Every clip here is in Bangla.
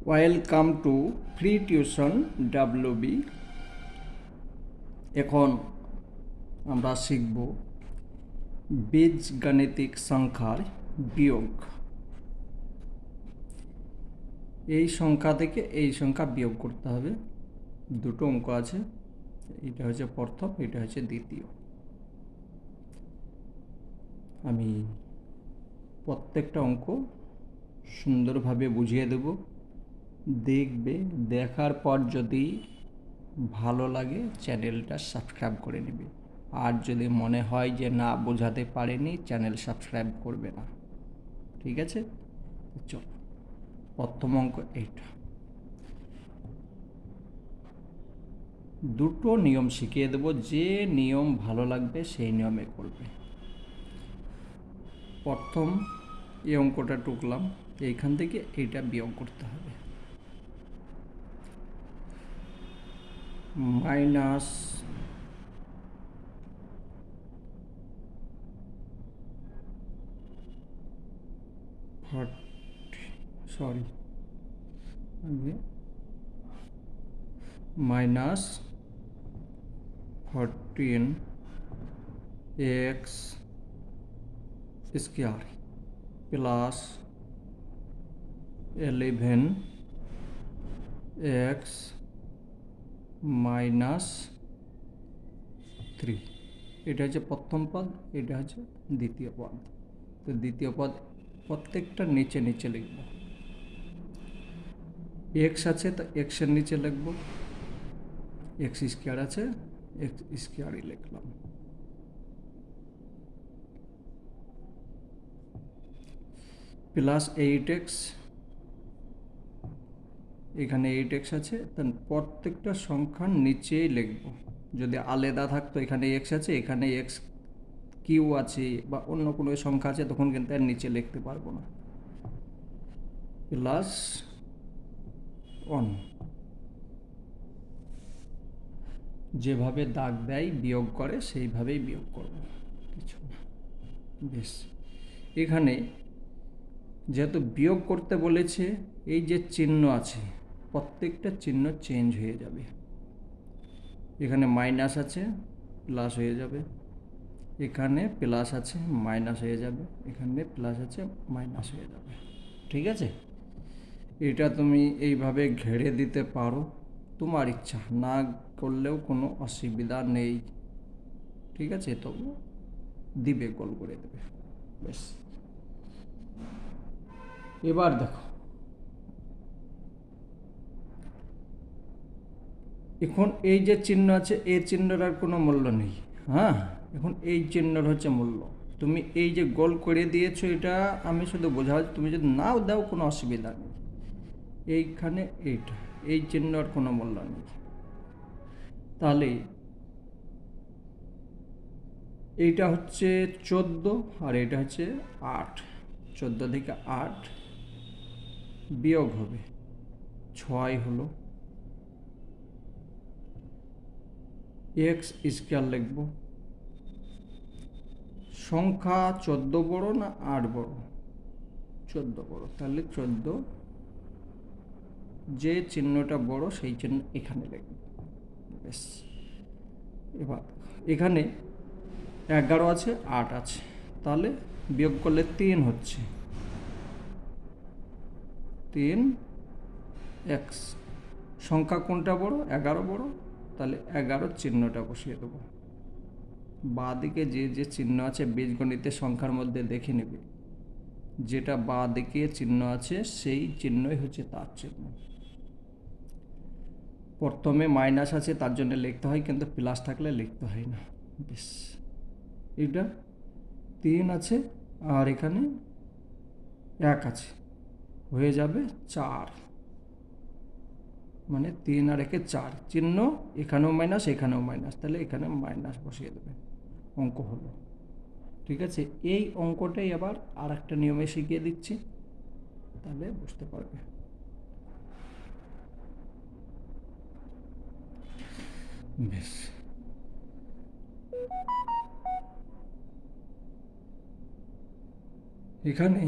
Welcome to free tuition WB. এখন আমরা শিখব বীজগাণিতিক সংখ্যার বিয়োগ। এই সংখ্যা থেকে এই সংখ্যা বিয়োগ করতে হবে। দুটো অঙ্ক আছে, এটা হচ্ছে প্রথম, এটা হচ্ছে দ্বিতীয়। আমি প্রত্যেকটা অঙ্ক সুন্দরভাবে বুঝিয়ে দেব, দেখবে। দেখার পর যদি ভালো লাগে চ্যানেলটা সাবস্ক্রাইব করে নেবে, আর যদি মনে হয় যে না বোঝাতে পারেনি চ্যানেল সাবস্ক্রাইব করবে না। ঠিক আছে, চলো প্রথম অঙ্ক এইটা। দুটো নিয়ম শিখিয়ে দেবো, যে নিয়ম ভালো লাগবে সেই নিয়মে করবে। প্রথম এই অঙ্কটা টুকলাম, এইখান থেকে এইটা বিয়োগ করতে হবে। Minus minus 14x square plus 11x minus 3। এটা হচ্ছে প্রথম পদ, এটা হচ্ছে দ্বিতীয় পদ। তো দ্বিতীয় পদ প্রত্যেকটা নিচে নিচে লিখব। এক্স আছে তো এক্সের নিচে লিখব, এক্স স্কয়ার আছে এক্স স্কয়ারই লিখলাম। প্লাস 8x, এখানে 8x আছে, তার প্রত্যেকটা সংখ্যার নিচেই লিখব। যদি আলাদা থাকতো এখানে এক্স আছে এখানে এক্স কিউ আছে বা অন্য কোনো সংখ্যা আছে তখন কিন্তু এর নিচে লিখতে পারবো না। প্লাস 1, যেভাবে দাগ দেয় বিয়োগ করে সেইভাবেই বিয়োগ করব, কিছু না। বেশ, এখানে যেহেতু বিয়োগ করতে বলেছে, এই যে চিহ্ন আছে প্রত্যেকটা চিহ্ন চেঞ্জ হয়ে যাবে। এখানে মাইনাস আছে প্লাস হয়ে যাবে, এখানে প্লাস আছে মাইনাস হয়ে যাবে, এখানে প্লাস আছে মাইনাস হয়ে যাবে। ঠিক আছে, এটা তুমি এইভাবে ঘেরে দিতে পারো, তোমার ইচ্ছা, না করলেও কোনো অসুবিধা নেই। ঠিক আছে, তবু দিবে, গোল করে দেবে। বেশ, এবার দেখো, এখন এই যে চিহ্ন আছে এই চিহ্নর আর কোনো মূল্য নেই। হ্যাঁ, এখন এই চিহ্নর হচ্ছে মূল্য। তুমি এই যে গোল করে দিয়েছো এটা আমি শুধু বোঝাও, তুমি যদি নাও দাও কোনো অসুবিধা নেই। এইখানে এইটা, এই চিহ্ন আর কোনো মূল্য নেই। তাহলে এইটা হচ্ছে 14 আর এটা হচ্ছে 8। 14 থেকে 8 বিয়োগ হবে 6 হলো। এক্স স্কয়ার লিখব। সংখ্যা 14 বড় না 8 বড়? 14 বড়, তাহলে 14, যে চিহ্নটা বড় সেই চিহ্ন এখানে লিখব। বেশ, এবার এখানে 11 আছে 8 আছে, তাহলে বিয়োগ করলে 3 হচ্ছে। 3x, সংখ্যা কোনটা বড়? 11 বড়, তাহলে 11 চিহ্নটা বসিয়ে দেবো। বাঁ দিকে যে যে চিহ্ন আছে বীজগণিতের সংখ্যার মধ্যে দেখে নেবে, যেটা বাঁ দিকে চিহ্ন আছে সেই চিহ্নই হচ্ছে তার চিহ্ন। প্রথমে মাইনাস আছে তার জন্য লিখতে হয়, কিন্তু প্লাস থাকলে লিখতে হয় না। বেশ, এটা 3 আছে আর এখানে 1 আছে, হয়ে যাবে 4। মানে 3 আর 1 4, চিহ্ন এখানেও মাইনাস এখানেও মাইনাস, তাহলে এখানে মাইনাস বসিয়ে দেবে। অঙ্ক হলো। ঠিক আছে, এই অঙ্কটাই আবার আর একটা নিয়মে শিখিয়ে দিচ্ছি, তাহলে বুঝতে পারবে। বেশ, এখানে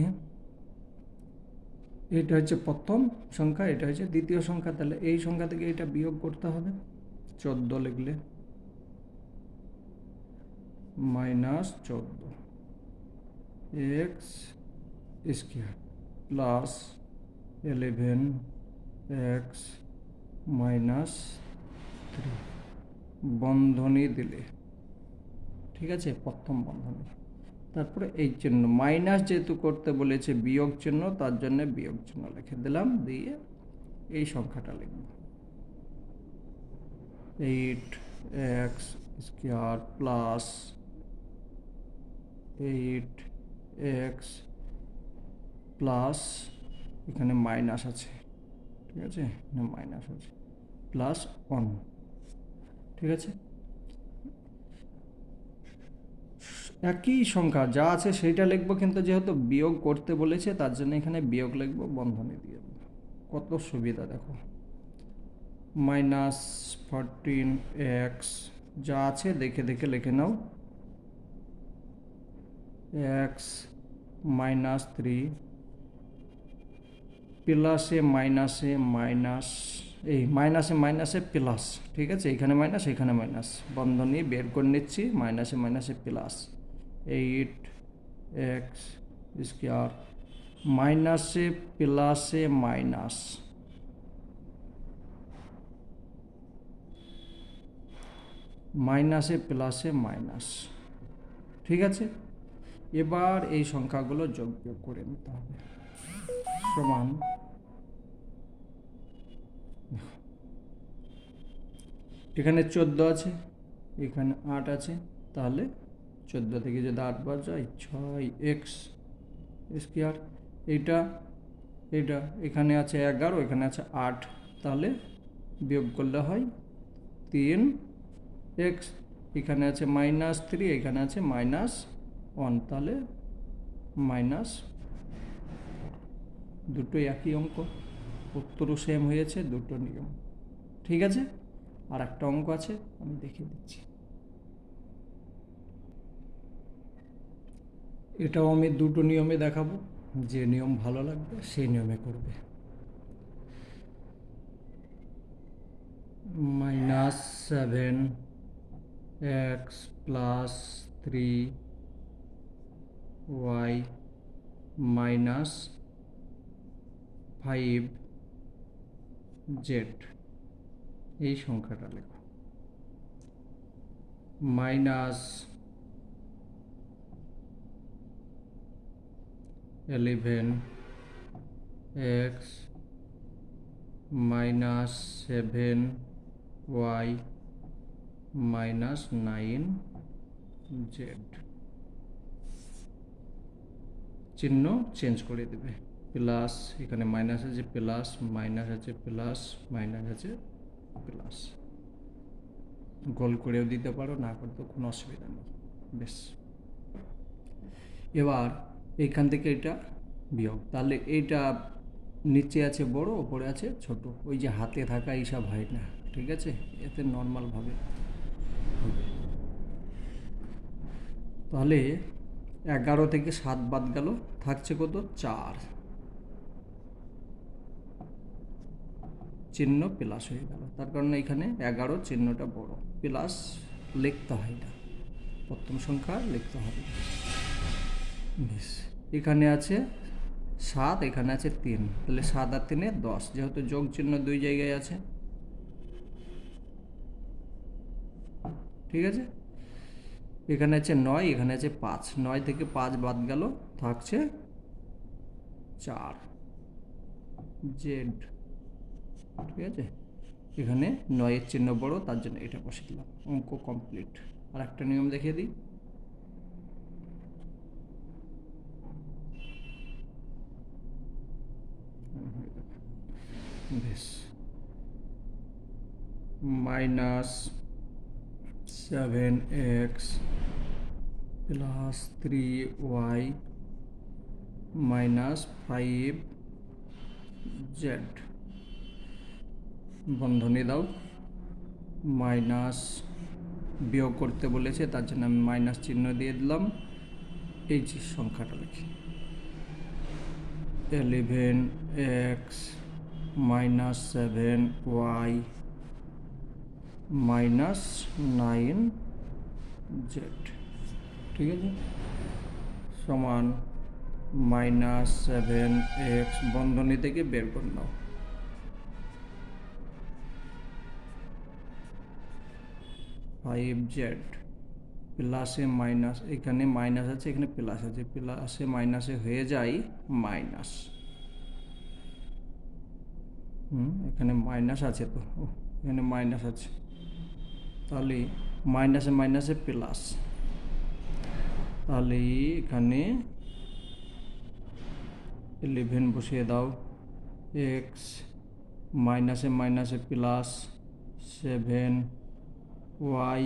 এটা হচ্ছে প্রথম সংখ্যা, এটা হচ্ছে দ্বিতীয় সংখ্যা। তাহলে এই সংখ্যা থেকে এটা বিয়োগ করতে হবে। 14 লিখলে -14 এক্স স্কোয়ার প্লাস 11 এক্স -3 বন্ধনী দিলে, ঠিক আছে, প্রথম বন্ধনী। তারপরে এই চিহ্ন মাইনাস যেহেতু করতে বলেছে বিয়োগ চিহ্ন, তার জন্য বিয়োগ চিহ্ন লিখে দিলাম, দিয়ে এই সংখ্যাটা লিখব 8x square plus 8x plus, এখানে মাইনাস আছে, ঠিক আছে, এখানে মাইনাস আছে, প্লাস 1, ঠিক আছে। একই সংখ্যা যা আছে সেইটা লিখবো, কিন্তু যেহেতু বিয়োগ করতে বলেছে তার জন্য এখানে বিয়োগ লিখবো, বন্ধনী দিয়ে দেবো। কত সুবিধা দেখো, -14x যা আছে দেখে দেখে লিখে নাও, x -3 প্লাসে মাইনাসে মাইনাস, এই মাইনাসে মাইনাসে প্লাস, ঠিক আছে, এখানে মাইনাস এখানে মাইনাস, বন্ধনী বের করে নিচ্ছি, মাইনাসে মাইনাসে প্লাস 8x স্কোয়ার মাইনাসে প্লাসে মাইনাস, মাইনাসে প্লাসে মাইনাস, ঠিক আছে। এবার এই সংখ্যাগুলো যোগ বিয়োগ করে নিতে হবে। সমান, এখানে 14 আছে, এখানে 8 আছে, তাহলে 14 থেকে যদি 8 বাদ যায় 6x স্কোয়ার, এটা এটা এখানে আছে 11, এখানে আছে 8, তাহলে বিয়োগ করলে হয় 3x, এখানে আছে -3, এখানে আছে -1, তাহলে মাইনাস, দুটো একই অঙ্ক, উত্তরও সেম হয়েছে, দুটো নিয়ম, ঠিক আছে। আর একটা অঙ্ক আছে, আমি দেখিয়ে দিচ্ছি, এটাও আমি দুটো নিয়মে দেখাবো, যে নিয়ম ভালো লাগবে সেই নিয়মে করবে। -7x প্লাস 3y -5z, এই সংখ্যাটা লেখো। -11x -7y -9z, চিহ্ন চেঞ্জ করে দেবে, প্লাস এখানে মাইনাস আছে প্লাস, মাইনাস আছে প্লাস, মাইনাস আছে প্লাস, গোল করেও দিতে পারো, না করতেও কোনো অসুবিধা নেই, বেশ। এবার এইখান থেকে এটা বিয়োগ, তাহলে এইটা নিচে আছে বড়, ওপরে আছে ছোট, ওই যে হাতে থাকা এইসব হয় না, ঠিক আছে, এতে নর্মালভাবে হবে। তাহলে 11 থেকে 7 বাদ গেল, থাকছে কত, 4, চিহ্ন প্লাস হয়ে গেল, তার কারণে এখানে 11 চিহ্নটা বড়, প্লাস লিখতে হয় না, প্রথম সংখ্যা লিখতে হবে, বেশ। এখানে আছে 7, এখানে আছে 3, তাহলে 7 আর 3 10, যেহেতু যোগ চিহ্ন দুই জায়গায় আছে, ঠিক আছে। এখানে আছে 9, এখানে আছে 5, 9 থেকে 5 বাদ গেল, থাকছে 4 জেড, ঠিক আছে। এখানে 9 এর চিহ্ন বড়, তার জন্য এটা বসে দিলাম, অঙ্ক কমপ্লিট। আর একটা নিয়ম দেখিয়ে দিই, বেশ, -7x প্লাস 3y -5z, বন্ধনী দাও, মাইনাস, বিয়োগ করতে বলেছে তার জন্য আমি মাইনাস চিহ্ন দিয়ে দিলাম, এই যে সংখ্যাটা লিখি 11x minus 7y minus 9z, ঠিক আছে, সমান মাইনাস 7x বন্ধনী থেকে বের করে নাও, 5z প্লাসে মাইনাস, এখানে মাইনাস আছে এখানে প্লাস আছে, প্লাসে মাইনাসে হয়ে যায় মাইনাস, এখানে মাইনাস আছে তো, এখানে মাইনাস আছে, তাহলে মাইনাসে মাইনাসে প্লাস, তাহলে এখানে 11 বসিয়ে দাও, এক্স মাইনাসে মাইনাসে প্লাস 7y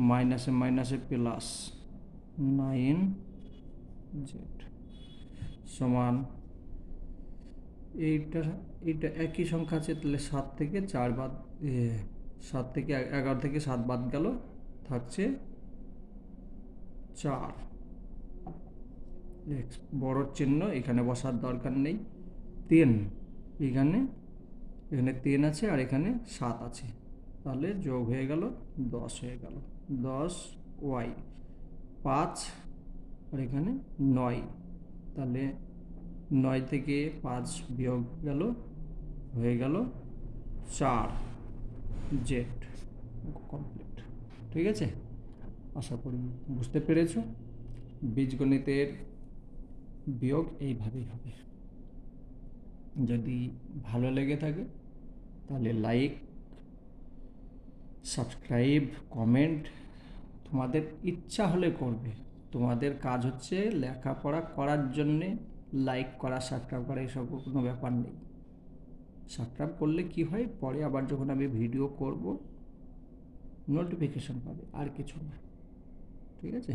মাইনাসে মাইনাসে প্লাস 9z সমান, এইটা একই সংখ্যা আছে, তাহলে 7 থেকে 4 বাদ, 7 থেকে 11 থেকে 7 বাদ গেল, থাকছে 4, এক্স বড় চিহ্ন এখানে বসার দরকার নেই, 3 এখানে 3 আছে আর এখানে 7 আছে, তাহলে যোগ হয়ে গেল 10 হয়ে গেল, 10y 5 আর এখানে 9, তাহলে 9 থেকে 5 বিয়োগ গেল, হয়ে গেল 4z কমপ্লিট, ঠিক আছে, আশা করি বুঝতে পেরেছো। বীজগণিতের বিয়োগ এইভাবেই হবে। যদি ভালো লেগে থাকে তাহলে লাইক, সাবস্ক্রাইব, কমেন্ট তোমাদের ইচ্ছা হলে করবে, তোমাদের কাজ হচ্ছে লেখাপড়া করার জন্যে লাইক করা, সাবস্ক্রাইব করা, এসব কোনো ব্যাপার নেই। সাবস্ক্রাইব করলে কি হয়, পরে আবার যখন আমি ভিডিও করব নোটিফিকেশন পাবে, আর কিছু না, ঠিক আছে।